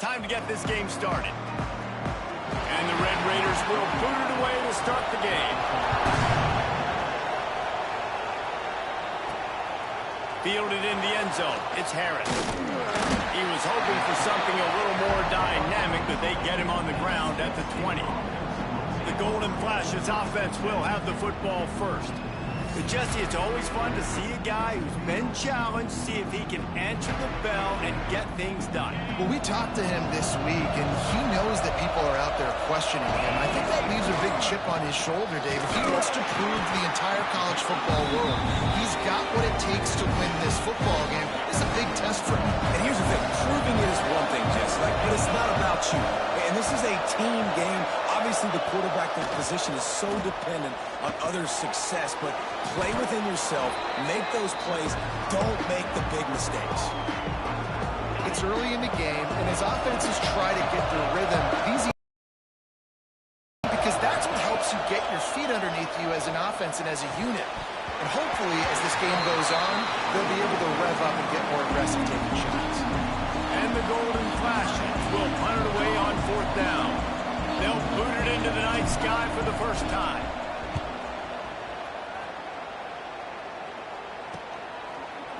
time to get this game started. And the Red Raiders will boot it away to start the game. Fielded in the end zone. It's Harris. He was hoping for something a little more dynamic, but they get him on the ground at the 20. The Golden Flashes offense will have the football first. But Jesse, it's always fun to see a guy who's been challenged, see if he can answer the bell and get things done. Well, we talked to him this week, and he knows that people are out there questioning him. I think that leaves a big chip on his shoulder, Dave. If he wants to prove to the entire college football world he's got what it takes to win this football game, it's a big test for him. And here's the thing, proving it is one thing, Jesse, but it's not about you. And this is a team game. Obviously, the quarterback position is so dependent on others' success, but play within yourself, make those plays, don't make the big mistakes. It's early in the game, and as offenses try to get their rhythm, because that's what helps you get your feet underneath you as an offense and as a unit. And hopefully, as this game goes on, they'll be able to rev up and get more aggressive taking shots. And the Golden Flashes will punt it away on 4th down. They'll boot it into the night sky for the first time.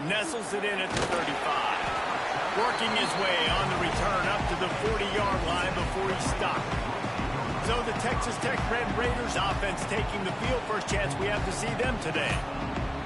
Nestles it in at the 35. Working his way on the return up to the 40-yard line before he's stopped. So the Texas Tech Red Raiders offense taking the field. First chance we have to see them today.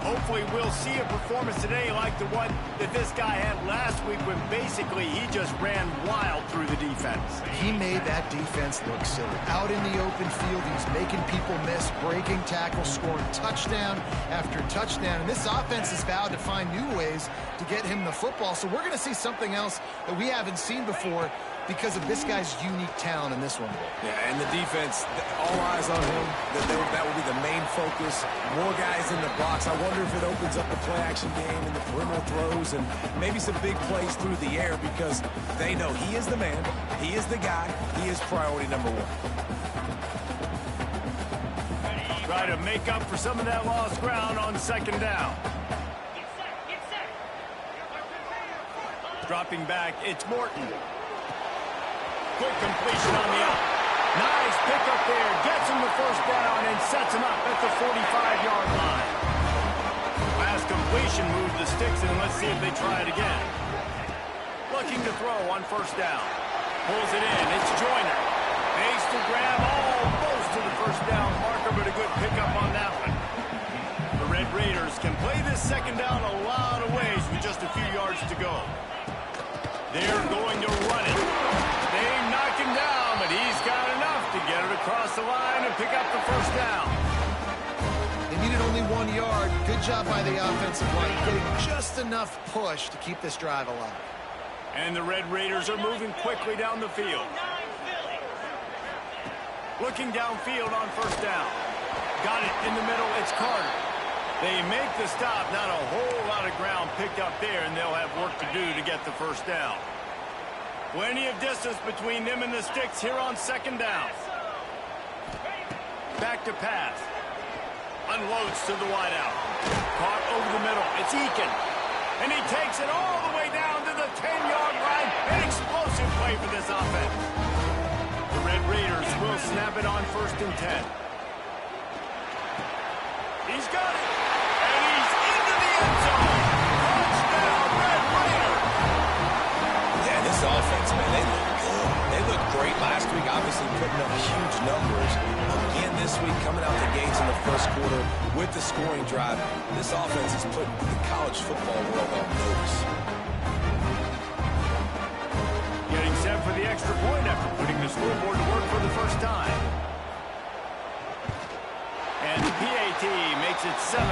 Hopefully we'll see a performance today like the one that this guy had last week when basically he just ran wild through the defense. He made that defense look silly. Out in the open field, he's making people miss, breaking tackles, scoring touchdown after touchdown. And this offense has vowed to find new ways to get him the football. So we're going to see something else that we haven't seen before because of this guy's unique talent in this one. Yeah, and the defense, all eyes on him. That will be the main focus. More guys in the box. I wonder if it opens up the play-action game and the perimeter throws and maybe some big plays through the air because they know he is the man, he is the guy, he is priority number one. Try to make up for some of that lost ground on 2nd down. Dropping back, it's Morton. Quick completion on the out. Nice pickup there. Gets him the first down and sets him up at the 45-yard line. Last completion moves the sticks, and let's see if they try it again. Looking to throw on 1st down. Pulls it in. It's Joyner. Makes the grab almost to the 1st down marker, but a good pickup on that one. The Red Raiders can play this 2nd down a lot of ways with just a few yards to go. They're going to run it. They knock him down, but he's got enough to get it across the line and pick up the 1st down. They needed only 1 yard. Good job by the offensive line, getting just enough push to keep this drive alive. And the Red Raiders are moving quickly down the field. Looking downfield on 1st down. Got it in the middle. It's Carter. They make the stop. Not a whole lot of ground picked up there, and they'll have work to do to get the 1st down. Plenty of distance between them and the sticks here on 2nd down. Back to pass. Unloads to the wideout. Caught over the middle. It's Eakin. And he takes it all the way down to the 10-yard line. An explosive play for this offense. The Red Raiders will snap it on 1st and 10. He's got it. And he's into the end zone. Touchdown, Red Raiders. Yeah, this offense, man, they look good. They looked great last week, obviously putting up huge numbers. Again this week, coming out the gates in the 1st quarter with the scoring drive. This offense is putting the college football world on notice. Getting set for the extra point after putting the scoreboard to work for the first time. And the PAT makes it 7-0.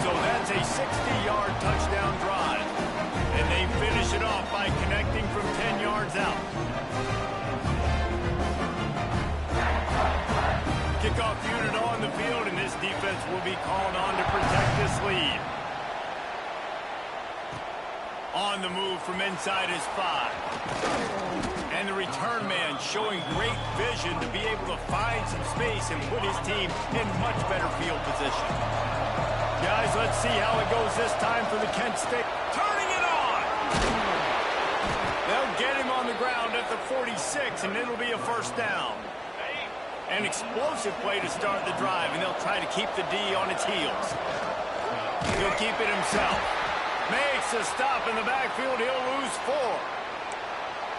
So that's a 60-yard touchdown drive. And they finish it off by connecting from 10 yards out. Kickoff unit on the field, and this defense will be called on to protect this lead. On the move from inside his 5. And the return man showing great vision to be able to find some space and put his team in much better field position. Guys, let's see how it goes this time for the Kent State. Turning it on! They'll get him on the ground. at the 46, and it'll be a first down. An explosive play to start the drive, and they'll try to keep the D on its heels. He'll keep it himself. Makes a stop in the backfield. He'll lose 4.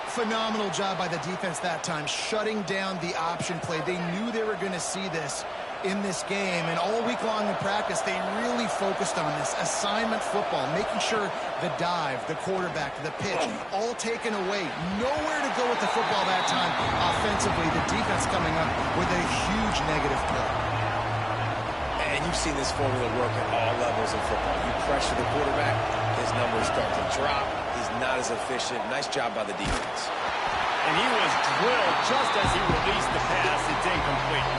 Phenomenal job by the defense that time, shutting down the option play. They knew they were going to see this in this game, and all week long in practice, they really focused on this assignment football, making sure the dive, the quarterback, the pitch, all taken away. Nowhere to go with the football that time offensively. The defense coming up with a huge negative play. And you've seen this formula work at all levels of football. You pressure the quarterback, his numbers start to drop. He's not as efficient. Nice job by the defense. And he was drilled just as he released the pass. It's incomplete.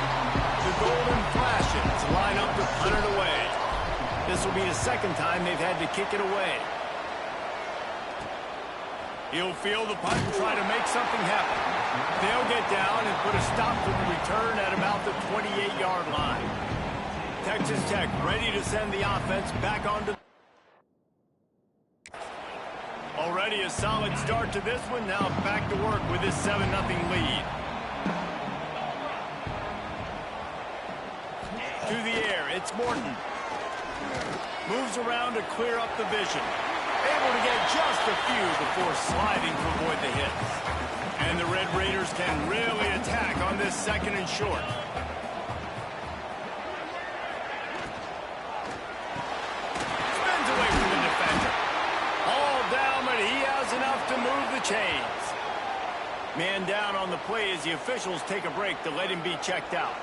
The Golden Flashes line up to punt it away. This will be the second time they've had to kick it away. He'll field the punt and try to make something happen. They'll get down and put a stop to the return at about the 28-yard line. Texas Tech ready to send the offense back onto. Already a solid start to this one. Now back to work with this 7-0 lead. To the air, it's Morton. Moves around to clear up the vision. Able to get just a few before sliding to avoid the hits. And the Red Raiders can really attack on this 2nd and short. Spins away from the defender. All down, but he has enough to move the chains. Man down on the play as the officials take a break to let him be checked out.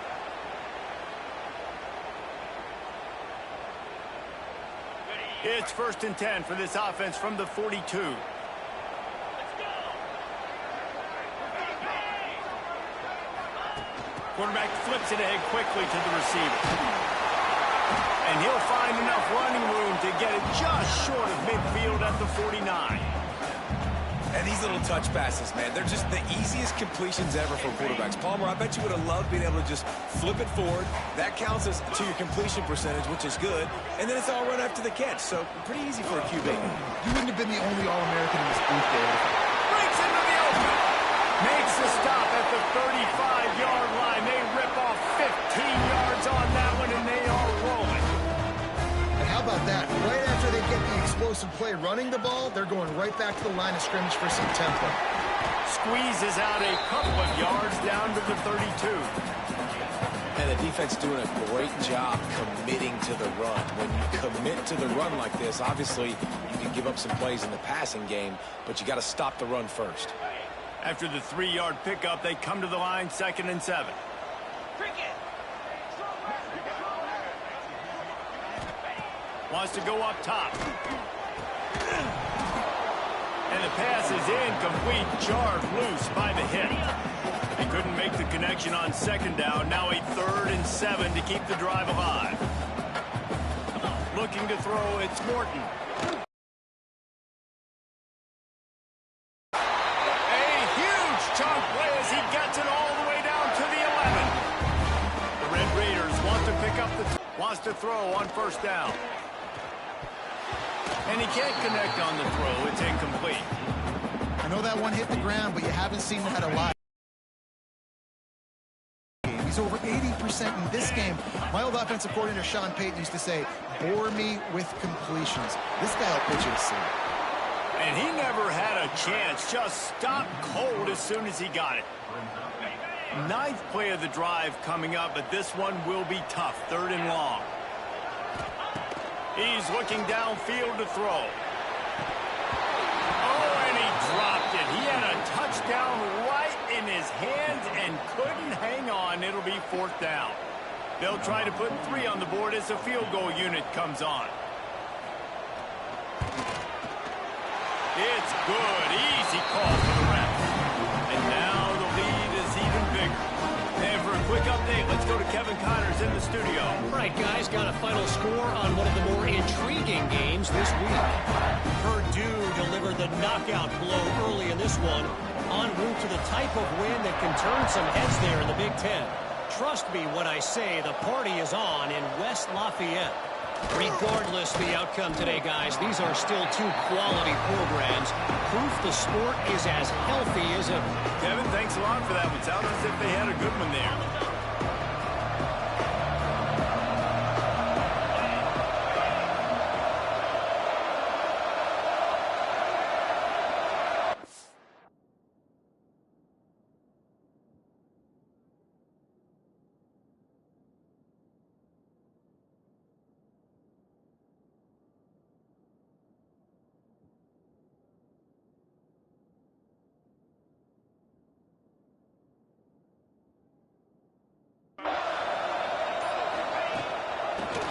It's 1st and 10 for this offense from the 42. Quarterback flips it ahead quickly to the receiver. And he'll find enough running room to get it just short of midfield at the 49. And these little touch passes, man, they're just the easiest completions ever for quarterbacks. Palmer, I bet you would have loved being able to just flip it forward. That counts as to your completion percentage, which is good. And then it's all run after the catch, so pretty easy for a QB. You wouldn't have been the only All-American in this booth, Dave. Breaks into the open. Makes the stop at the 35-yard line. They rip off 15 yards on that one, and they are rolling. And how about that? Right after they get the explosive play running the ball, they're going right back to the line of scrimmage for some tempo. Squeezes out a couple of yards down to the 32. And the defense doing a great job committing to the run. When you commit to the run like this, obviously you can give up some plays in the passing game, but you got to stop the run first. After the 3-yard pickup, they come to the line 2nd and 7. Wants to go up top. And the pass is incomplete, jarred loose by the hit. He couldn't make the connection on 2nd down. Now a 3rd and 7 to keep the drive alive. Looking to throw, it's Morton. A huge chunk play as he gets it all the way down to the 11. The Red Raiders want to pick up wants to throw on 1st down. And he can't connect on the throw. It's incomplete. I know that one hit the ground, but you haven't seen that a lot. He's over 80% in this game. My old offensive coordinator, Sean Payton, used to say, bore me with completions. This guy will pitch it soon. And he never had a chance. Just stopped cold as soon as he got it. 9th play of the drive coming up, but this one will be tough. 3rd and long. He's looking downfield to throw. Oh, and he dropped it. He had a touchdown right in his hands and couldn't hang on. It'll be 4th down. They'll try to put 3 on the board as the field goal unit comes on. It's good. Easy call for the refs. And now the lead is even bigger. And for a quick update, let's go to Kevin Connors in the studio. All right, guys, got a final score on one of the more intriguing games this week. Purdue delivered the knockout blow early in this one, en route to the type of win that can turn some heads there in the Big Ten. Trust me when I say the party is on in West Lafayette. Regardless the outcome today, guys, these are still two quality programs. Proof the sport is as healthy as ever. Kevin, thanks a lot for that one. Sounds as if they had a good one there.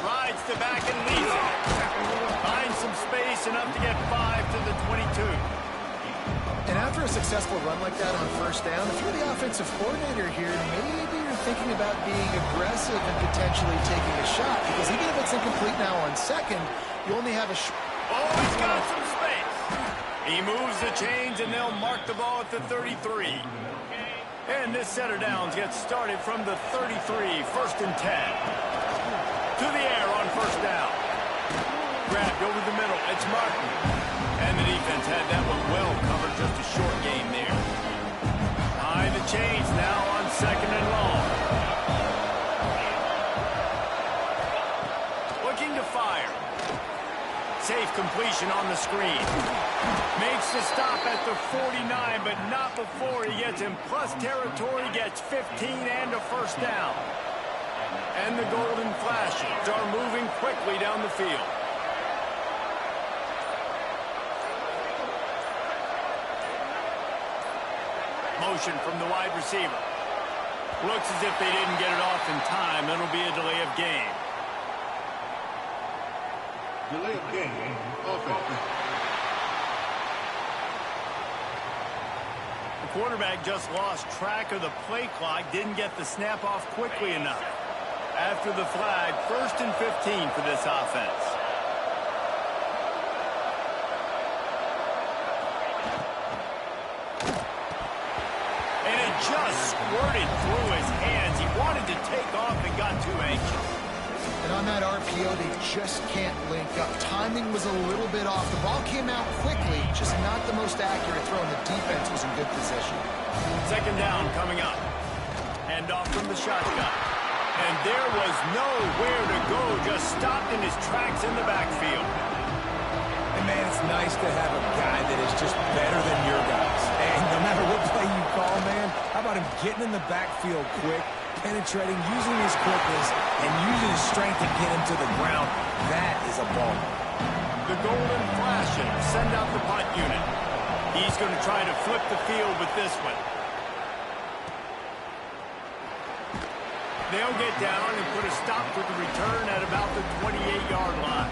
Rides to back and leads it. Finds some space, enough to get 5 to the 22. And after a successful run like that on first down, if you're the offensive coordinator here, maybe you're thinking about being aggressive and potentially taking a shot, because even if it's incomplete now on second, you only have a Oh, he's got some space. He moves the chains, and they'll mark the ball at the 33. And this set of downs gets started from the 33, 1st and 10. To the air on first down. Grabbed over the middle. It's Martin. And the defense had that one well covered. Just a short game there. Behind the chains now on 2nd and long. Looking to fire. Safe completion on the screen. Makes the stop at the 49, but not before he gets in plus territory. Gets 15 and a first down. And the Golden Flashes are moving quickly down the field. Motion from the wide receiver. Looks as if they didn't get it off in time. It'll be a delay of game. Delay of game, offense. The quarterback just lost track of the play clock. Didn't get the snap off quickly enough. After the flag, 1st and 15 for this offense. And it just squirted through his hands. He wanted to take off and got too anxious. And on that RPO, they just can't link up. Timing was a little bit off. The ball came out quickly, just not the most accurate throw, and the defense was in good position. 2nd down coming up. Hand off from the shotgun. And there was nowhere to go, just stopped in his tracks in the backfield. And, man, it's nice to have a guy that is just better than your guys. And no matter what play you call, man, how about him getting in the backfield quick, penetrating, using his quickness, and using his strength to get him to the ground. That is a ball. The Golden Flashes send out the punt unit. He's going to try to flip the field with this one. They'll get down and put a stop to the return at about the 28-yard line.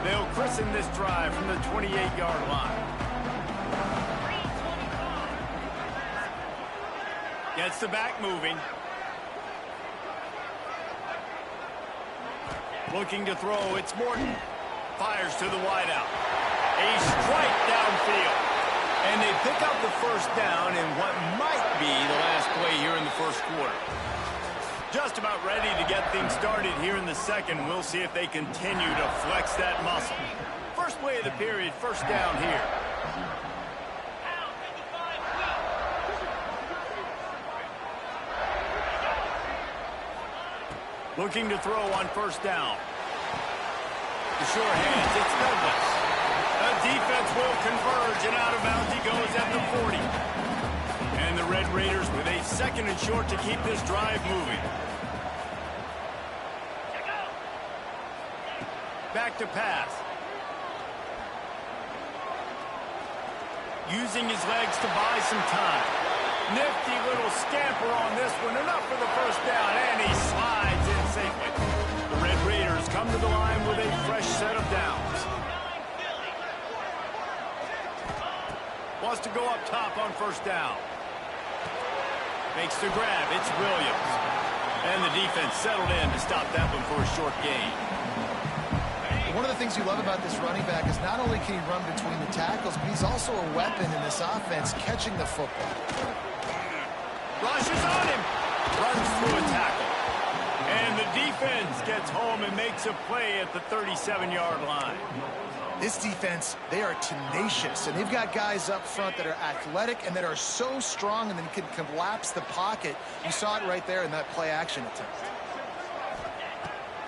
They'll christen this drive from the 28-yard line. Gets the back moving. Looking to throw, it's Morton. Fires to the wideout. A strike downfield. And they pick up the first down in what might be the last play here in the first quarter. Just about ready to get things started here in the second. We'll see if they continue to flex that muscle. First play of the period, first down here. Looking to throw on first down. The sure hands, it's Douglas. The defense will converge, and out of bounds he goes at the 40. And the Red Raiders with a 2nd and short to keep this drive moving. Back to pass. Using his legs to buy some time. Nifty little scamper on this one. Enough for the first down, and he slides in safely. The Red Raiders come to the line with a fresh set of downs. Wants to go up top on first down. Makes the grab. It's Williams. And the defense settled in to stop that one for a short gain. One of the things you love about this running back is not only can he run between the tackles, but he's also a weapon in this offense catching the football. Rushes on him. Runs through a tackle. And the defense gets home and makes a play at the 37-yard line. This defense, they are tenacious, and they've got guys up front that are athletic and that are so strong and then can collapse the pocket. You saw it right there in that play-action attempt.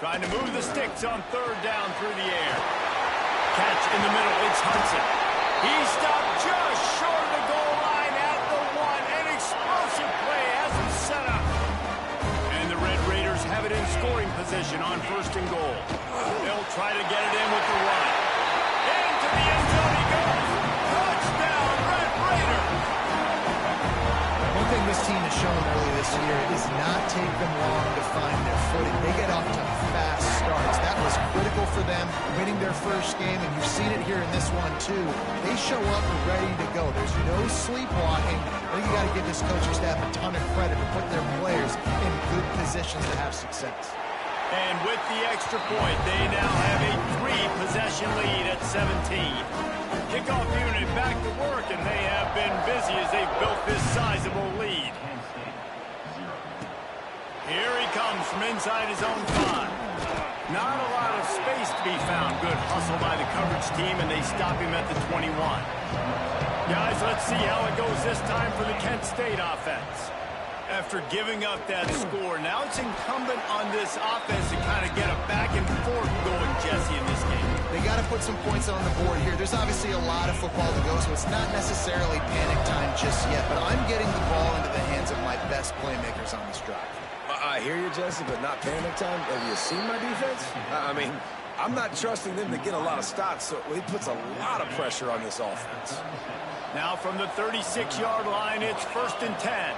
Trying to move the sticks on third down through the air. Catch in the middle, it's Hudson. He stopped just short of the goal line at the 1. An explosive play has him set up. And the Red Raiders have it in scoring position on first and goal. They'll try to get it in with the run. Into the end zone he goes. Touchdown, Red Raiders. One thing this team has shown early this year is not take them long to find their footing. They get off to fast starts. That was critical for them winning their first game, and you've seen it here in this one too. They show up and ready to go. There's no sleepwalking. I think you got to give this coaching staff a ton of credit for putting their players in good positions to have success. And with the extra point, they now have a 3-possession lead at 17. Kickoff unit back to work, and they have been busy as they've built this sizable lead. Here he comes from inside his own 5. Not a lot of space to be found. Good hustle by the coverage team, and they stop him at the 21. Guys, let's see how it goes this time for the Kent State offense. After giving up that score, now it's incumbent on this offense to kind of get a back and forth going, Jesse, in this game. They got to put some points on the board here. There's obviously a lot of football to go, so it's not necessarily panic time just yet, but I'm getting the ball into the hands of my best playmakers on this drive. I hear you, Jesse, but not panic time. Have you seen my defense? I mean, I'm not trusting them to get a lot of stops, so it puts a lot of pressure on this offense. Now from the 36-yard line, it's 1st and 10.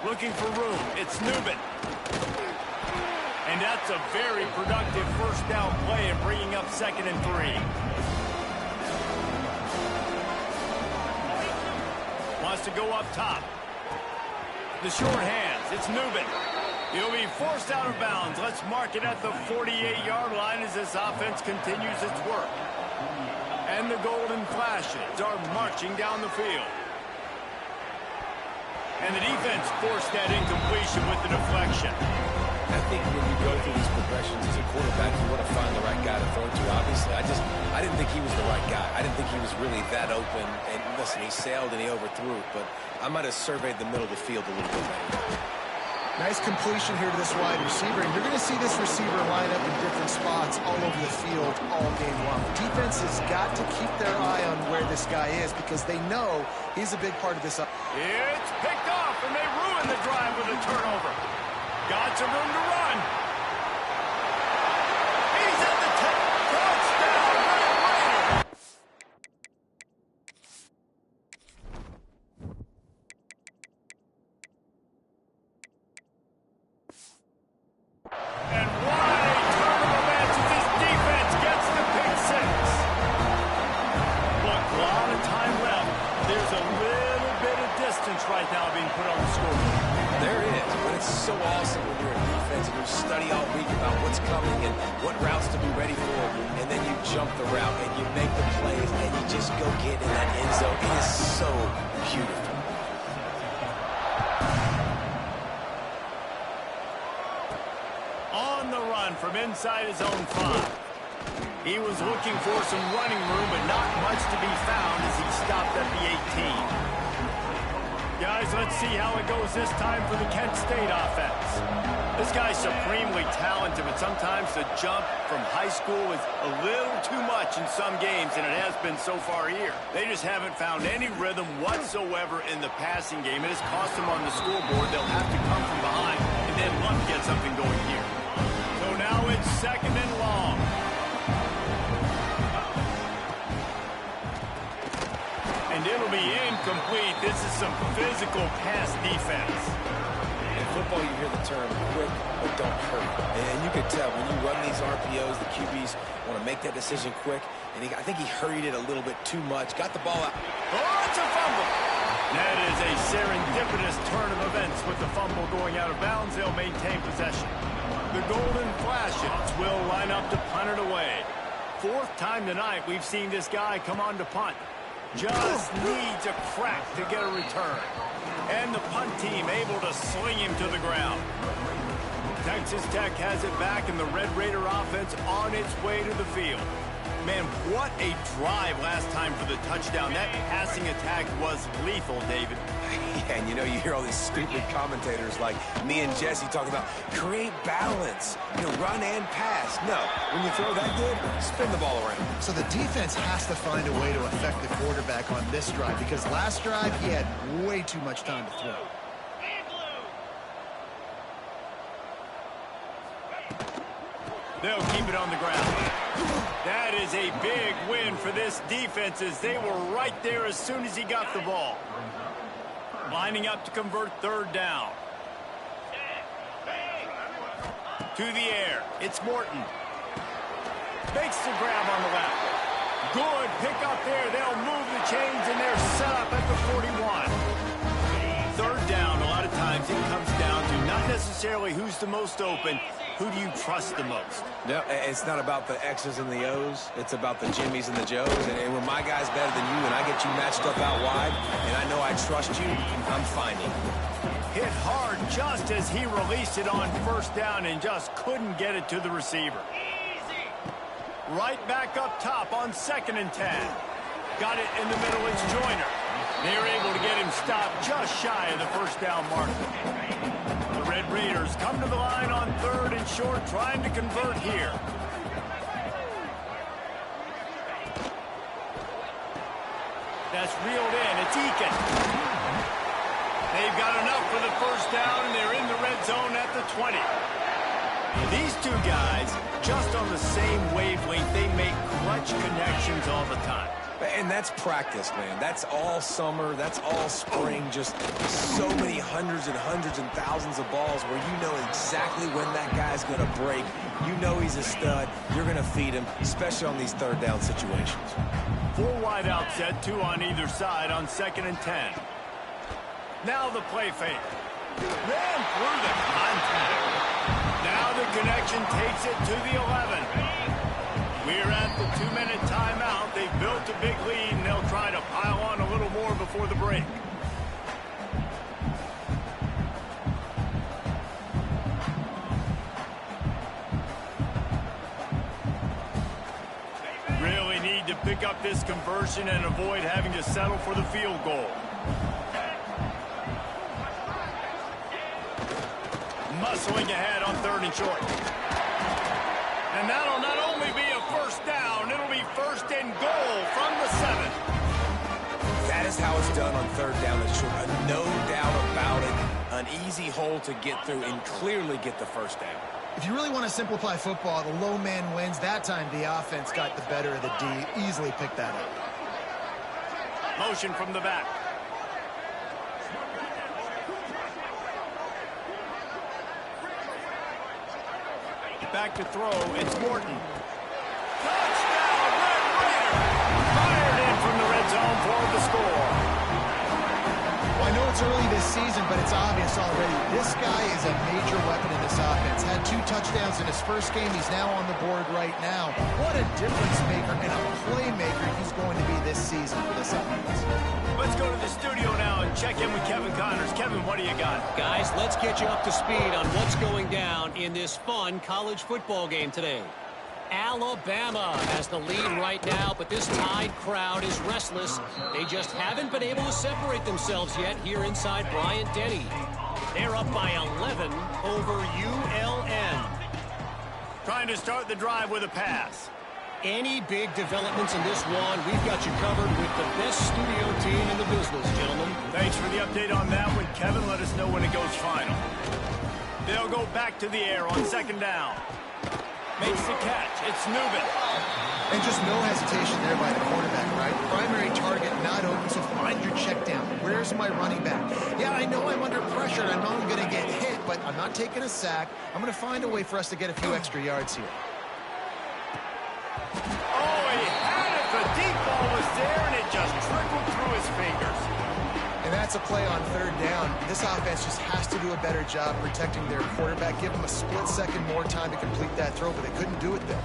Looking for room, it's Newman. And that's a very productive first down play and bringing up 2nd and 3. Wants to go up top. The short hands, it's Newman. He'll be forced out of bounds. Let's mark it at the 48-yard line as this offense continues its work. And the golden flashes are marching down the field. And the defense forced that incompletion with the deflection. I think when you go through these progressions as a quarterback, you want to find the right guy to throw to. Obviously, I didn't think he was the right guy. I didn't think he was really that open. And listen, he sailed and he overthrew it, but I might have surveyed the middle of the field a little bit better. Nice completion here to this wide receiver, and you're going to see this receiver line up in different spots all over the field all game long. The defense has got to keep their eye on where this guy is because they know he's a big part of this. It's picked off, and they ruin the drive with a turnover. Got some room to run. He's at the 10. Touchdown, Red Raiders. And what a turn of events as this defense gets the pick 6. Look, a lot of time left. There's a little bit of distance right now being put on the scoreboard. There is, but it's so awesome when you're in defense and you study all week about what's coming and what routes to be ready for, and then you jump the route and you make the plays and you just go get in that end zone. It is so beautiful. On the run from inside his own 5. He was looking for some running room, but not much to be found as he stopped at the 18. Guys, let's see how it goes this time for the Kent State offense. This guy's supremely talented, but sometimes the jump from high school is a little too much in some games, and it has been so far here. They just haven't found any rhythm whatsoever in the passing game. It has cost them on the scoreboard. They'll have to come from behind and then love to get something going here. So now it's 2nd and long. And it'll be incomplete. This is some physical pass defense. In football, you hear the term quick but don't hurt. And you can tell when you run these RPOs, the QBs want to make that decision quick. And I think he hurried it a little bit too much. Got the ball out. Oh, it's a fumble. That is a serendipitous turn of events with the fumble going out of bounds. They'll maintain possession. The Golden Flashes will line up to punt it away. Fourth time tonight we've seen this guy come on to punt. Just needs a crack to get a return. And the punt team able to sling him to the ground. Texas Tech has it back, and the Red Raider offense on its way to the field. Man, what a drive last time for the touchdown. That passing attack was lethal, David. Yeah, and you hear all these stupid commentators like me and Jesse talking about create balance, run and pass. No, when you throw that good, spin the ball around. So the defense has to find a way to affect the quarterback on this drive, because last drive he had way too much time to throw. They'll keep it on the ground. That is a big win for this defense, as they were right there as soon as he got the ball. Lining up to convert third down. To the air. It's Morton. Makes the grab on the left. Good pick up there. They'll move the chains, and they're set up at the 41. Third down, a lot of times it comes down to not necessarily who's the most open. Who do you trust the most? No, it's not about the X's and the O's. It's about the Jimmys and the Joes. And when my guy's better than you and I get you matched up out wide and I know I trust you, I'm finding. Hit hard just as he released it on first down and just couldn't get it to the receiver. Right back up top on 2nd and 10. Got it in the middle. It's Joyner. They're able to get him stopped just shy of the first down marker. The Red Raiders come to the line on 3rd and short, trying to convert here. That's reeled in. It's Eakin. They've got enough for the first down, and they're in the red zone at the 20. These two guys, just on the same wavelength, they make clutch connections all the time. And that's practice, man. That's all summer. That's all spring. Just so many hundreds and thousands of balls where you know exactly when that guy's going to break. You know he's a stud. You're going to feed him, especially on these third down situations. 4 wide out set, 2 on either side on 2nd and 10. Now the play fake. Ran through the contact. Now the connection takes it to the 11. We're at the 2-minute timeout. They've built a big lead, and they'll try to pile on a little more before the break. Really need to pick up this conversion and avoid having to settle for the field goal. Muscling ahead on 3rd and short. And that'll not only be a first down, it'll be 1st and goal from the 7. That is how it's done on 3rd down and short. No doubt about it. An easy hole to get through and clearly get the first down. If you really want to simplify football, the low man wins. That time the offense got the better of the D. Easily picked that up. Motion from the back. Back to throw. It's Morton. Touchdown, Red Raider! Fired in from the red zone for the score. Well, I know it's early this season, but it's obvious already. This guy is a major weapon in this offense. Had 2 touchdowns in his first game. He's now on the board right now. What a difference maker and a playmaker he's going to be this season for this offense. Let's go to the studio now and check in with Kevin Connors. Kevin, what do you got? Guys, let's get you up to speed on what's going down in this fun college football game today. Alabama has the lead right now, but this Tide crowd is restless. They just haven't been able to separate themselves yet here inside Bryant-Denny. They're up by 11 over ULM. Trying to start the drive with a pass. Any big developments in this one, we've got you covered with the best studio team in the business, gentlemen. Thanks for the update on that one, Kevin. Let us know when it goes final. They'll go back to the air on 2nd down. Makes the catch. It's Nubin. And just no hesitation there by the quarterback, right? Primary target not open, so find your check down. Where's my running back? Yeah, I know I'm under pressure. I know I'm going to get hit, but I'm not taking a sack. I'm going to find a way for us to get a few extra yards here. Oh, he had it. The deep ball was there, and it just trickled through his fingers. And that's a play on third down. This offense just has to do a better job protecting their quarterback. Give them a split second more time to complete that throw, but they couldn't do it there.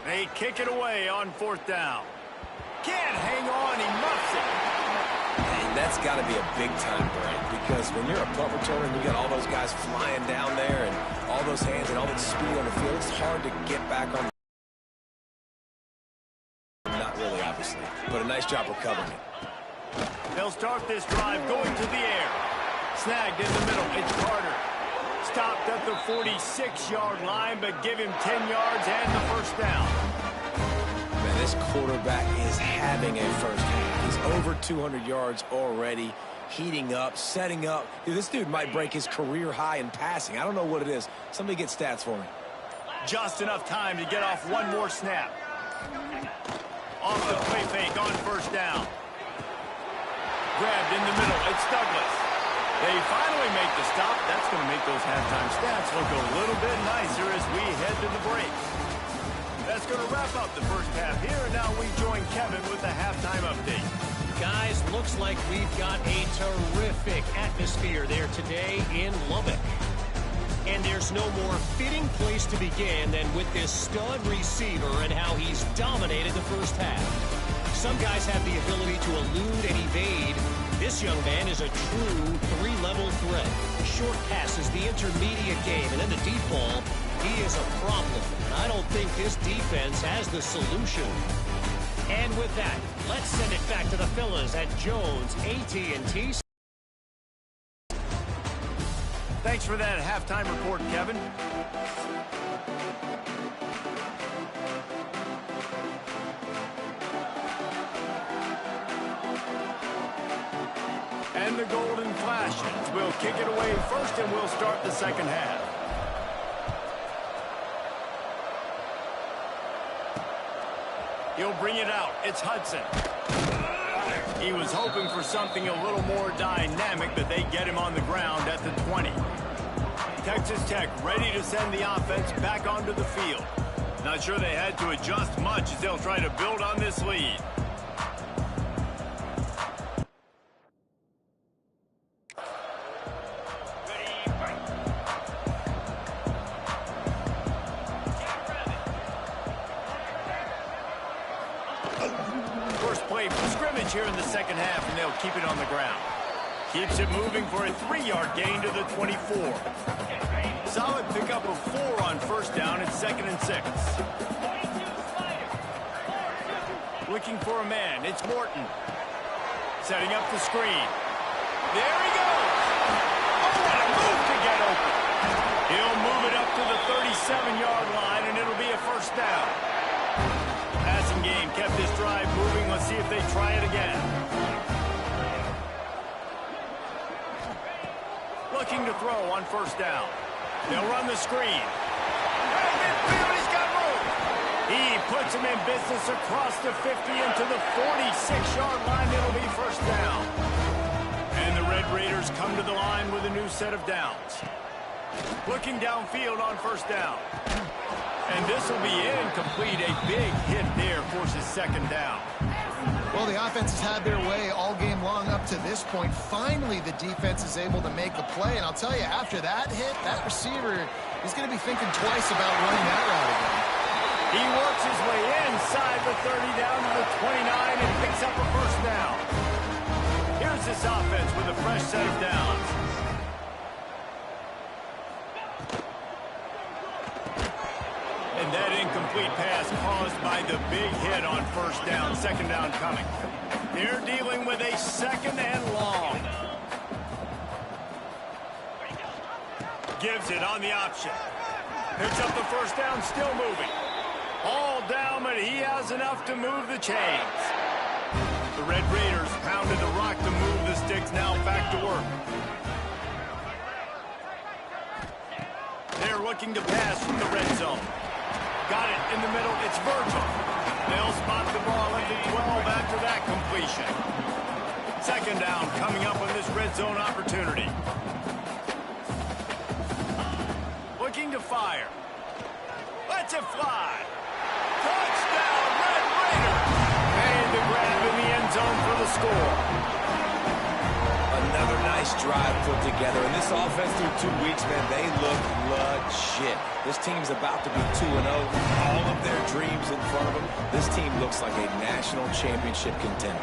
They kick it away on fourth down. Can't hang on, he muffs it. And that's got to be a big-time break, because when you're a punt returner and you got all those guys flying down there and all those hands and all that speed on the field, it's hard to get back on. Not really, obviously, but a nice job recovering it. They'll start this drive going to the air. Snagged in the middle, it's Carter. Stopped at the 46-yard line, but give him 10 yards and the first down. Man, this quarterback is having a first half. He's over 200 yards already, heating up, setting up. Dude, this dude might break his career high in passing. I don't know what it is. Somebody get stats for me. Just enough time to get off one more snap. Off the play fake on first down. Grabbed in the middle, it's Douglas. They finally make the stop. That's going to make those halftime stats look a little bit nicer as we head to the breaks. That's going to wrap up the first half here. And now we join Kevin with the halftime update. Guys, looks like we've got a terrific atmosphere there today in Lubbock. And there's no more fitting place to begin than with this stud receiver and how he's dominated the first half. Some guys have the ability to elude and evade. This young man is a true three-level threat. Short passes, the intermediate game, and then the deep ball, he is a problem. I don't think this defense has the solution. And with that, let's send it back to the fellas at Jones AT&T. Thanks for that halftime report, Kevin. And the Golden Flashes will kick it away first, and we'll start the second half. He'll bring it out. It's Hudson. He was hoping for something a little more dynamic, but they get him on the ground at the 20. Texas Tech ready to send the offense back onto the field. Not sure they had to adjust much as they'll try to build on this lead. Here in the second half, and they'll keep it on the ground. Keeps it moving for a 3-yard gain to the 24. Solid pickup of 4 on first down. It's 2nd and 6. Looking for a man. It's Morton. Setting up the screen. There he goes. Oh, what a move to get open. He'll move it up to the 37-yard line, and it'll be a first down. Passing game kept this drive moving. Let's see if they try it again. Looking to throw on first down. They'll run the screen. He's got room. He puts him in business across the 50 into the 46-yard line. It'll be first down. And the Red Raiders come to the line with a new set of downs. Looking downfield on first down. And this will be incomplete. A big hit there forces second down. Well, the offense has had their way all game long up to this point. Finally, the defense is able to make a play. And I'll tell you, after that hit, that receiver is going to be thinking twice about running that route again. He works his way inside the 30 down to the 29 and picks up a first down. Here's this offense with a fresh set of downs. And that incomplete pass caused by the big hit on first down. Second down coming. They're dealing with a second and long. Gives it on the option. Picks up the first down, still moving. All down, but he has enough to move the chains. The Red Raiders pounded the rock to move the sticks. Now back to work. They're looking to pass from the red zone. Got it in the middle. It's Virgil. They'll spot the ball at the 12 after that completion. Second down coming up on this red zone opportunity. Looking to fire. Lets it fly. Touchdown, Red Raider. Made the grab in the end zone for the score. Another nice drive put together. And this offense through 2 weeks, man, they look legit. This team's about to be 2-0. All of their dreams in front of them. This team looks like a national championship contender.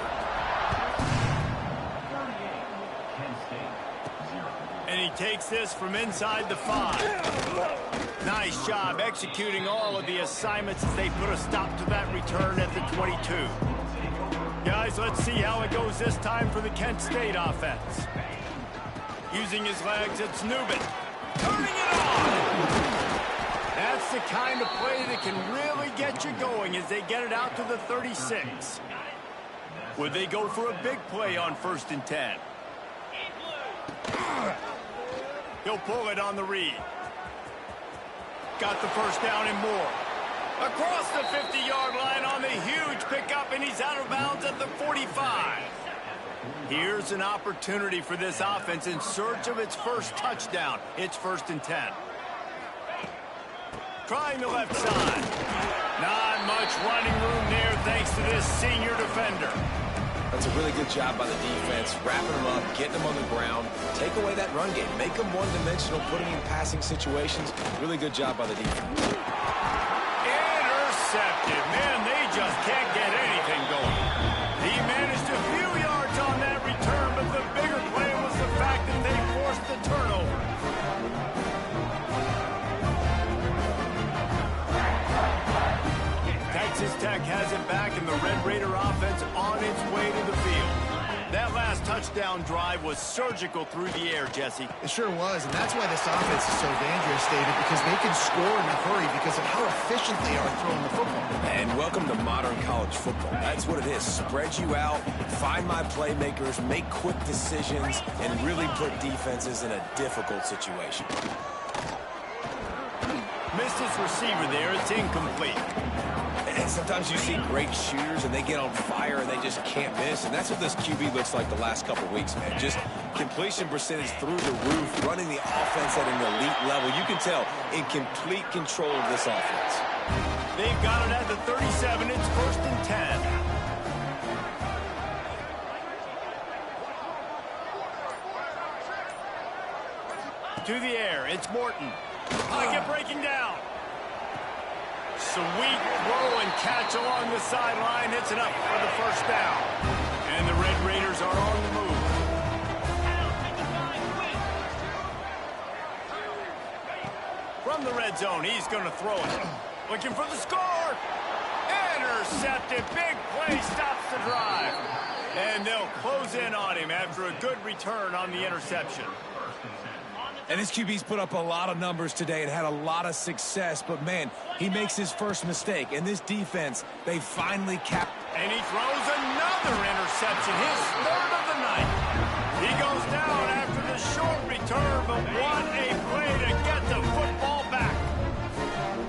And he takes this from inside the 5. Nice job executing all of the assignments as they put a stop to that return at the 22. Guys, let's see how it goes this time for the Kent State offense. Using his legs, it's Newman. Turning it on! That's the kind of play that can really get you going as they get it out to the 36. Would they go for a big play on 1st and 10? He'll pull it on the read. Got the first down and more. Across the 50-yard line on the huge pickup, and he's out of bounds at the 45. Here's an opportunity for this offense in search of its first touchdown. It's 1st and 10. Trying the left side. Not much running room there thanks to this senior defender. That's a really good job by the defense, wrapping them up, getting them on the ground, take away that run game, make them one-dimensional, putting in passing situations. Really good job by the defense. Intercepted. Man, they just can't get anything going. He managed a few yards on that return, but the bigger play was the fact that they forced the turnover. Texas Tech has it back, and the Red Raider offense on its way to the field. That last touchdown drive was surgical through the air, Jesse. It sure was, and that's why this offense is so dangerous, David, because they can score in a hurry because of how efficient they are throwing the football. And welcome to modern college football. That's what it is. Spread you out, find my playmakers, make quick decisions, and really put defenses in a difficult situation. Missed his receiver there. It's incomplete. And sometimes you see great shooters and they get on fire and they just can't miss. And that's what this QB looks like the last couple weeks, man. Just completion percentage through the roof, running the offense at an elite level. You can tell in complete control of this offense. They've got it at the 37. It's 1st and 10. To the air. It's Morton. Pocket breaking down. Sweet throw and catch along the sideline. Hits it up for the first down. And the Red Raiders are on the move. From the red zone, he's going to throw it. Looking for the score. Intercepted. Big play stops the drive. And they'll close in on him after a good return on the interception. And this QB's put up a lot of numbers today and had a lot of success. But, man, he makes his first mistake. And this defense, they finally capped. And he throws another interception, his 3rd of the night. He goes down after the short return, but what a play to get the football back.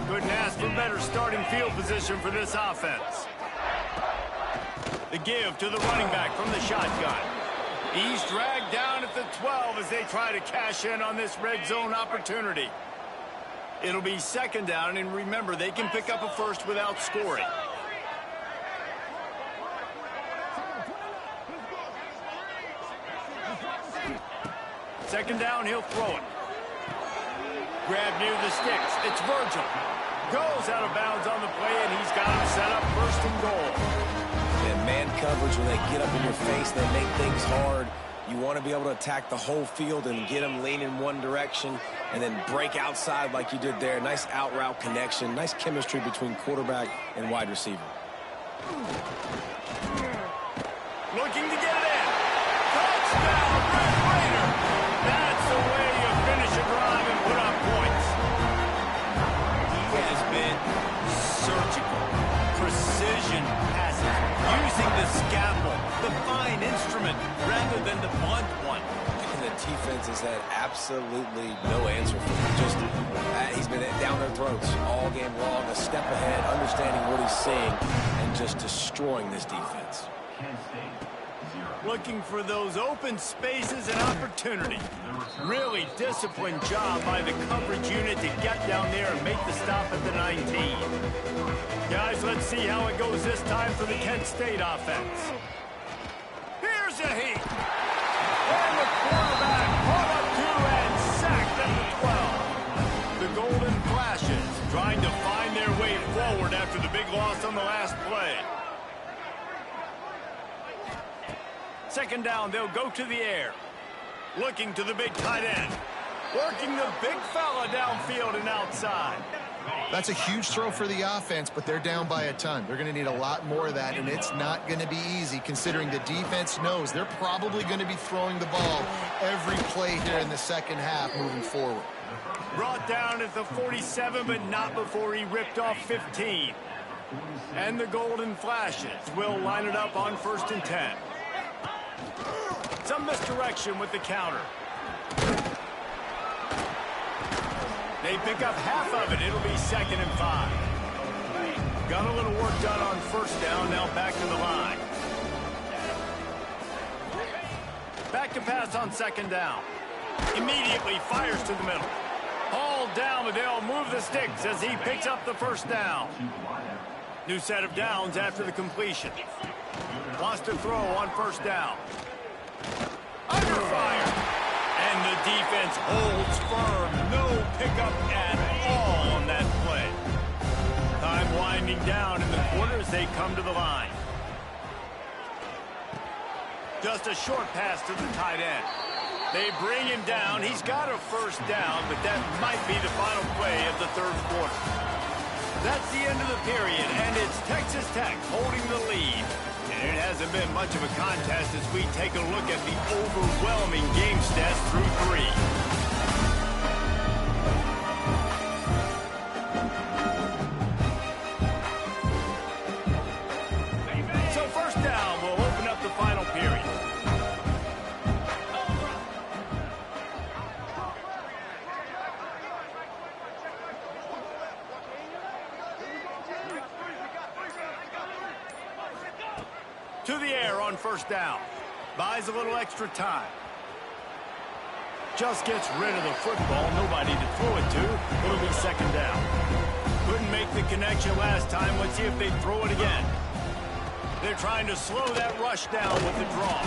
Couldn't ask for better starting field position for this offense. The give to the running back from the shotgun. He's dragged down at the 12 as they try to cash in on this red zone opportunity. It'll be 2nd down, and remember, they can pick up a first without scoring. Second down, he'll throw it. Grab near the sticks. It's Virgil. Goes out of bounds on the play, and he's got him set up 1st and goal. And man coverage, when they get up in your face, they make things hard. You want to be able to attack the whole field and get them leaning one direction and then break outside like you did there. Nice out route connection, nice chemistry between quarterback and wide receiver. Looking to get it in. Touchdown, Red Raider. That's the way you finish a drive and put up points. He has been surgical, precision passes, using the scalpel, the fine instrument, rather than the blunt one. And the defense has had absolutely no answer for him. Just, he's been down their throats all game long, a step ahead, understanding what he's seeing, and just destroying this defense. Looking for those open spaces and opportunity. Really disciplined job by the coverage unit to get down there and make the stop at the 19. Guys, let's see how it goes this time for the Kent State offense. Here's a heat. And the quarterback caught up to and sacked at the 12. The Golden Flashes trying to find their way forward after the big loss on the last play. Second down, they'll go to the air. Looking to the big tight end. Working the big fella downfield and outside. That's a huge throw for the offense, but they're down by a ton. They're going to need a lot more of that, and it's not going to be easy considering the defense knows they're probably going to be throwing the ball every play here in the second half moving forward. Brought down at the 47, but not before he ripped off 15. And the Golden Flashes will line it up on 1st and 10. Some misdirection with the counter. They pick up half of it. It'll be 2nd and 5. Got a little work done on 1st down. Now back to the line. Back to pass on 2nd down. Immediately fires to the middle. Hauled down, but they'll move the sticks as he picks up the 1st down. New set of downs after the completion. Wants to throw on 1st down. Under fire. And the defense holds firm. No pickup at all on that play. Time winding down in the quarter as they come to the line. Just a short pass to the tight end. They bring him down. He's got a 1st down, but that might be the final play of the 3rd quarter. That's the end of the period, and it's Texas Tech holding the lead. And it hasn't been much of a contest as we take a look at the overwhelming game stats through 3. So 1st down will open up the final period. To the air on 1st down. Buys a little extra time. Just gets rid of the football. Nobody to throw it to. It'll be 2nd down. Couldn't make the connection last time. Let's see if they throw it again. They're trying to slow that rush down with the draw.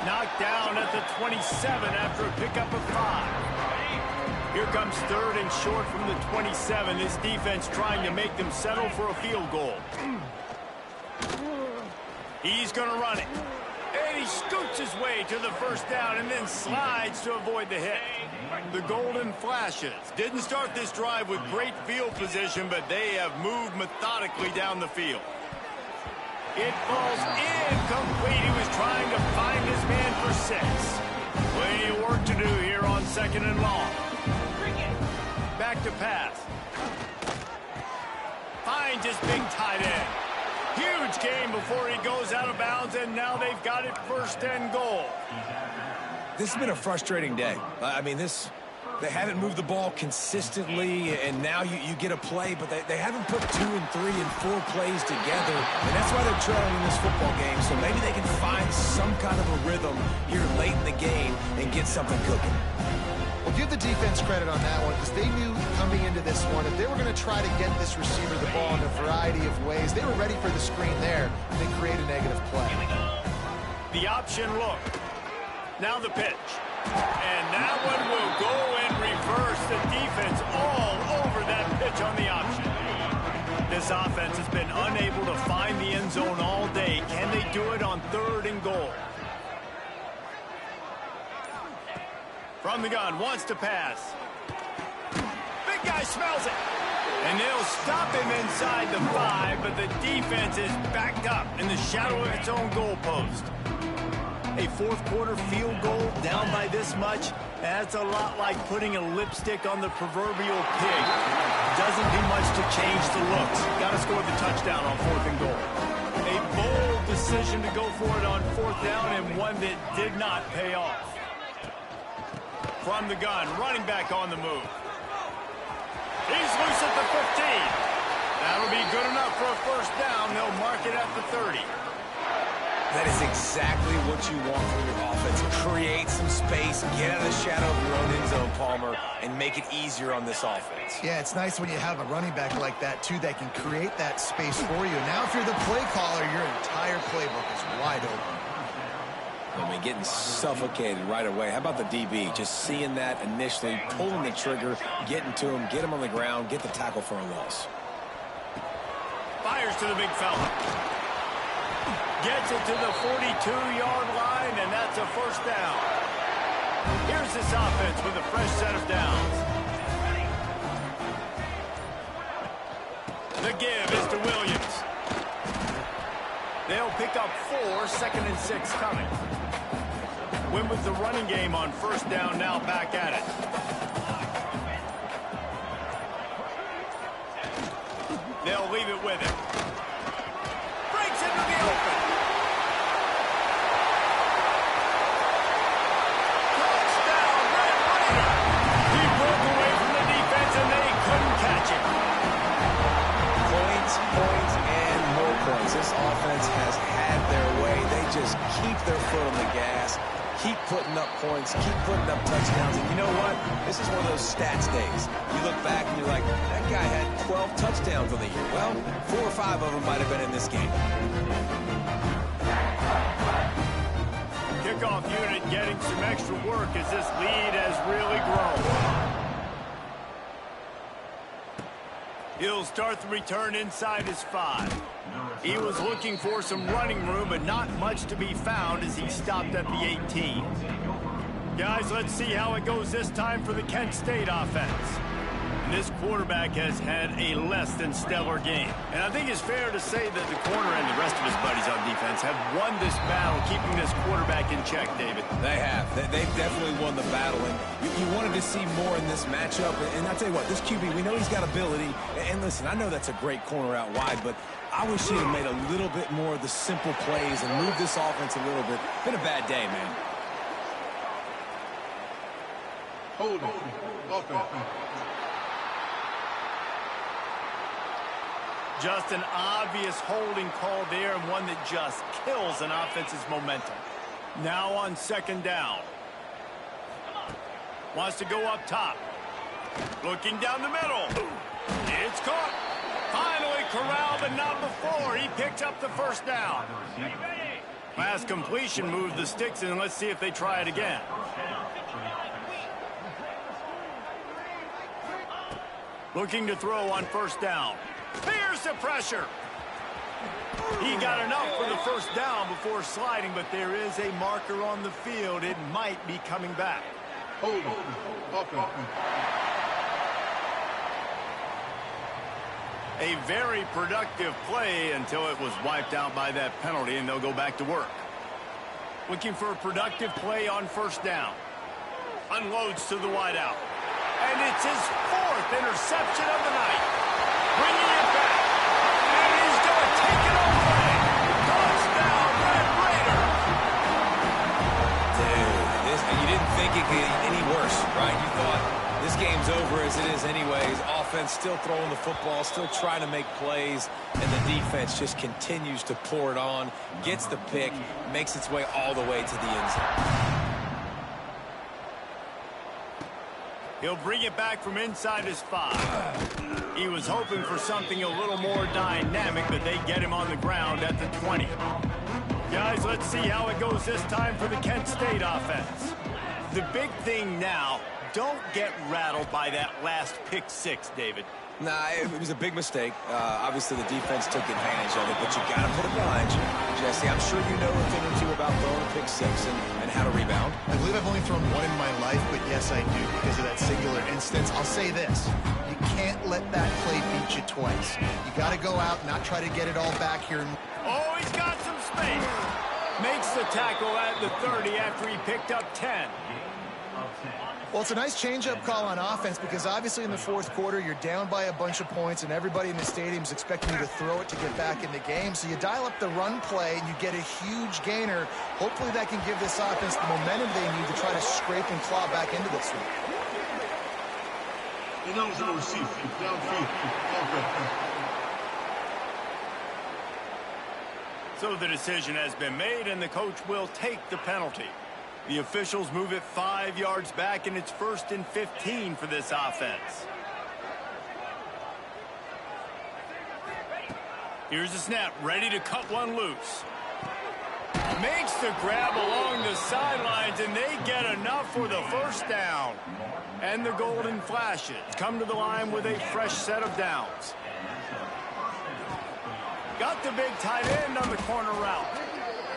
Knocked down at the 27 after a pickup of 5. Here comes 3rd and short from the 27. This defense trying to make them settle for a field goal. He's going to run it. And he scoots his way to the 1st down and then slides to avoid the hit. The Golden Flashes didn't start this drive with great field position, but they have moved methodically down the field. It falls incomplete. He was trying to find his man for 6. Plenty of work to do here on 2nd and long. Back to pass. Finds his big tight end. Huge game before he goes out of bounds, and now they've got it 1st and goal. This has been a frustrating day. I mean, they haven't moved the ball consistently, and now you get a play, but they haven't put 2 and 3 and 4 plays together, and that's why they're trailing in this football game. So maybe they can find some kind of a rhythm here late in the game and get something cooking. Well, give the defense credit on that one because they knew coming into this one, if they were going to try to get this receiver the ball in a variety of ways, they were ready for the screen there and they create a negative play. The option look. Now the pitch. And that one will go in reverse. The defense all over that pitch on the option. This offense has been unable to find the end zone all day. Can they do it on 3rd and goal? From the gun, wants to pass. Big guy smells it. And they'll stop him inside the 5, but the defense is backed up in the shadow of its own goalpost. A 4th quarter field goal down by this much, that's a lot like putting a lipstick on the proverbial pig. Doesn't do much to change the looks. Got to score the touchdown on 4th and goal. A bold decision to go for it on 4th down and one that did not pay off. From the gun, running back on the move. He's loose at the 15. That'll be good enough for a 1st down. They'll mark it at the 30. That is exactly what you want from your offense. Create some space, get out of the shadow of your own end zone, Palmer, and make it easier on this offense. Yeah, it's nice when you have a running back like that, too, that can create that space for you. Now, if you're the play caller, your entire playbook is wide open. I mean, getting suffocated right away. How about the DB? Just seeing that initially, pulling the trigger, getting to him, get him on the ground, get the tackle for a loss. Fires to the big fella. Gets it to the 42-yard line, and that's a first down. Here's this offense with a fresh set of downs. The give is to Williams. They'll pick up 4, 2nd and 6 coming. Win with the running game on first down, now back at it. They'll leave it with him. Breaks into the open. Touchdown, Red Raider. He broke away from the defense, and they couldn't catch him. Points, and more points. This offense has had their way. They just keep their foot on the gas, keep putting up points, keep putting up touchdowns. And you know what? This is one of those stats days. You look back and you're like, that guy had 12 touchdowns on the year. Well, 4 or 5 of them might have been in this game. Kickoff unit getting some extra work as this lead has really grown. He'll start the return inside his 5. He was looking for some running room, but not much to be found as he stopped at the 18. Guys, let's see how it goes this time for the Kent State offense. And this quarterback has had a less than stellar game. And I think it's fair to say that the corner and the rest of his buddies on defense have won this battle, keeping this quarterback in check, David. They have. They've definitely won the battle. And you wanted to see more in this matchup. And I'll tell you what, this QB, we know he's got ability. And listen, I know that's a great corner out wide, but I wish he had made a little bit more of the simple plays and moved this offense a little bit. Been a bad day, man. Holding. Offense. Just an obvious holding call there, and one that just kills an offense's momentum. Now on 2nd down. Wants to go up top. Looking down the middle. It's caught. Finally corralled, but not before. He picked up the first down. Last completion moved the sticks in. Let's see if they try it again. Looking to throw on first down. Here's the pressure. He got enough for the first down before sliding, but there is a marker on the field. It might be coming back. Holding. Offense. A very productive play until it was wiped out by that penalty, and they'll go back to work. Looking for a productive play on first down. Unloads to the wideout. And it's his 4th interception of the night. Bringing it back. And he's going to take it away. Touchdown, Red Raider. Dude, you didn't think it could get any worse, right? You thought this game's over as it is anyways. Offense still throwing the football, still trying to make plays, and the defense just continues to pour it on, gets the pick, makes its way all the way to the end zone. He'll bring it back from inside his 5. He was hoping for something a little more dynamic, but they get him on the ground at the 20. Guys, let's see how it goes this time for the Kent State offense. The big thing now, don't get rattled by that last pick 6, David. Nah, it was a big mistake. Obviously, the defense took advantage of it, but you got to put it behind you. Jesse, I'm sure you know a thing or two about throwing a pick 6 and how to rebound. I believe I've only thrown one in my life, but yes, I do because of that singular instance. I'll say this. You can't let that play beat you twice. You got to go out and not try to get it all back here. Oh, he's got some space. Makes the tackle at the 30 after he picked up 10. Well, it's a nice change-up call on offense because obviously in the 4th quarter, you're down by a bunch of points and everybody in the stadium is expecting you to throw it to get back in the game. So you dial up the run play and you get a huge gainer. Hopefully that can give this offense the momentum they need to try to scrape and claw back into this one. Announcing the receiver. Downfield. Offense. So the decision has been made, and the coach will take the penalty. The officials move it 5 yards back, and it's 1st and 15 for this offense. Here's the snap, ready to cut one loose. Makes the grab along the sidelines, and they get enough for the first down. And the Golden Flashes come to the line with a fresh set of downs. Got the big tight end on the corner route.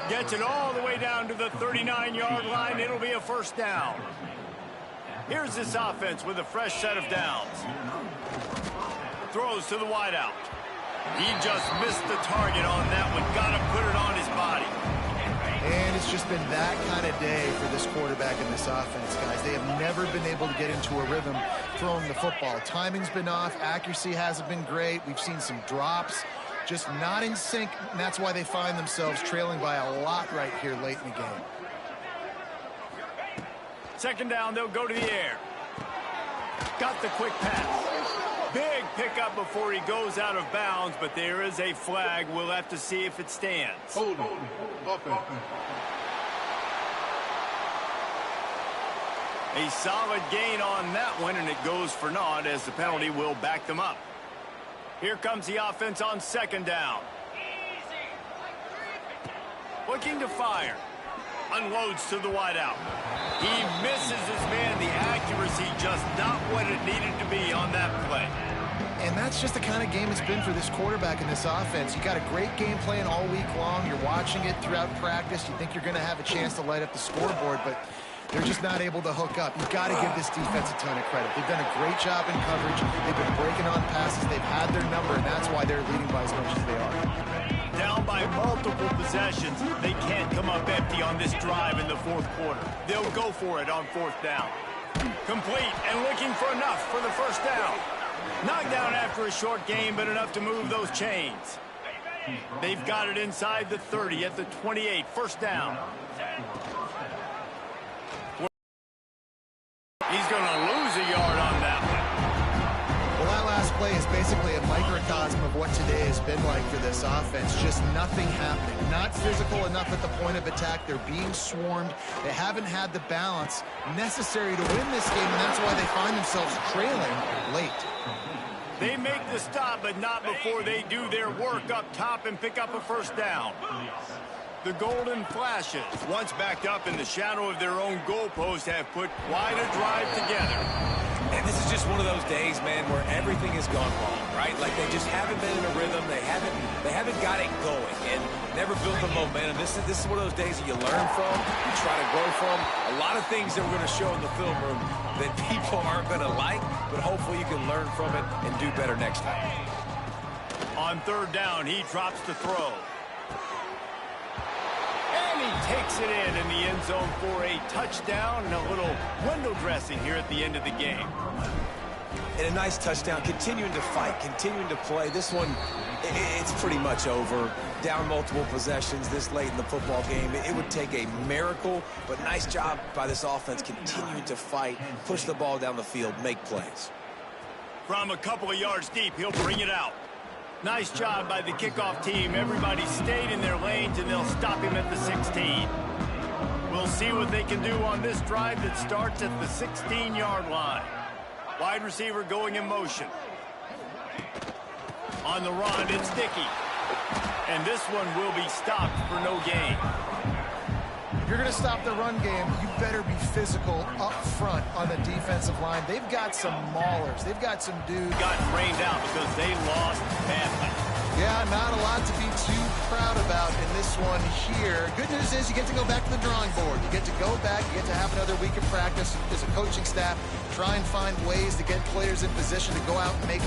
Gets it all the way down to the 39-yard line. It'll be a first down. Here's this offense with a fresh set of downs. Throws to the wideout. He just missed the target on that one. Got to put it on his body. And it's just been that kind of day for this quarterback in this offense, guys. They have never been able to get into a rhythm throwing the football. Timing's been off. Accuracy hasn't been great. We've seen some drops. Just not in sync, and that's why they find themselves trailing by a lot right here late in the game. Second down, they'll go to the air. Got the quick pass. Big pickup before he goes out of bounds, but there is a flag. We'll have to see if it stands. Hold on. Offense. A solid gain on that one, and it goes for naught as the penalty will back them up. Here comes the offense on second down. Looking to fire. Unloads to the wideout. He misses his man. The accuracy just not what it needed to be on that play. And that's just the kind of game it's been for this quarterback in this offense. You got a great game plan all week long. You're watching it throughout practice. You think you're going to have a chance to light up the scoreboard, but they're just not able to hook up. You've got to give this defense a ton of credit. They've done a great job in coverage. They've been breaking on passes. They've had their number, and that's why they're leading by as much as they are. Down by multiple possessions. They can't come up empty on this drive in the fourth quarter. They'll go for it on fourth down. Complete and looking for enough for the first down. Knocked down after a short game, but enough to move those chains. They've got it inside the 30 at the 28. First down. He's going to lose a yard on that one. Well, that last play is basically a microcosm of what today has been like for this offense. Just nothing happening. Not physical enough at the point of attack. They're being swarmed. They haven't had the balance necessary to win this game, and that's why they find themselves trailing late. They make the stop, but not before they do their work up top and pick up a first down. The Golden Flashes, once backed up in the shadow of their own goalpost, have put quite a drive together. And this is just one of those days, man, where everything has gone wrong, right? Like they just haven't been in a rhythm. They haven't got it going and never built the momentum. This is one of those days that you learn from, you try to grow from. A lot of things that we're going to show in the film room that people aren't going to like, but hopefully you can learn from it and do better next time. On third down, he drops the throw. And he takes it in the end zone for a touchdown and a little window dressing here at the end of the game. And a nice touchdown, continuing to fight, continuing to play. This one, it's pretty much over. Down multiple possessions this late in the football game. It would take a miracle, but nice job by this offense continuing to fight, push the ball down the field, make plays. From a couple of yards deep, he'll bring it out. Nice job by the kickoff team. Everybody stayed in their lanes, and they'll stop him at the 16. We'll see what they can do on this drive that starts at the 16-yard line. Wide receiver going in motion. On the run, it's Dickey. And this one will be stopped for no gain. If you're going to stop the run game, you better be physical up front on the defensive line. They've got some maulers. They've got some dudes. Got rained out because they lost badly. Yeah, not a lot to be too proud about in this one here. Good news is you get to go back to the drawing board. You get to go back. You get to have another week of practice as a coaching staff. Try and find ways to get players in position to go out and make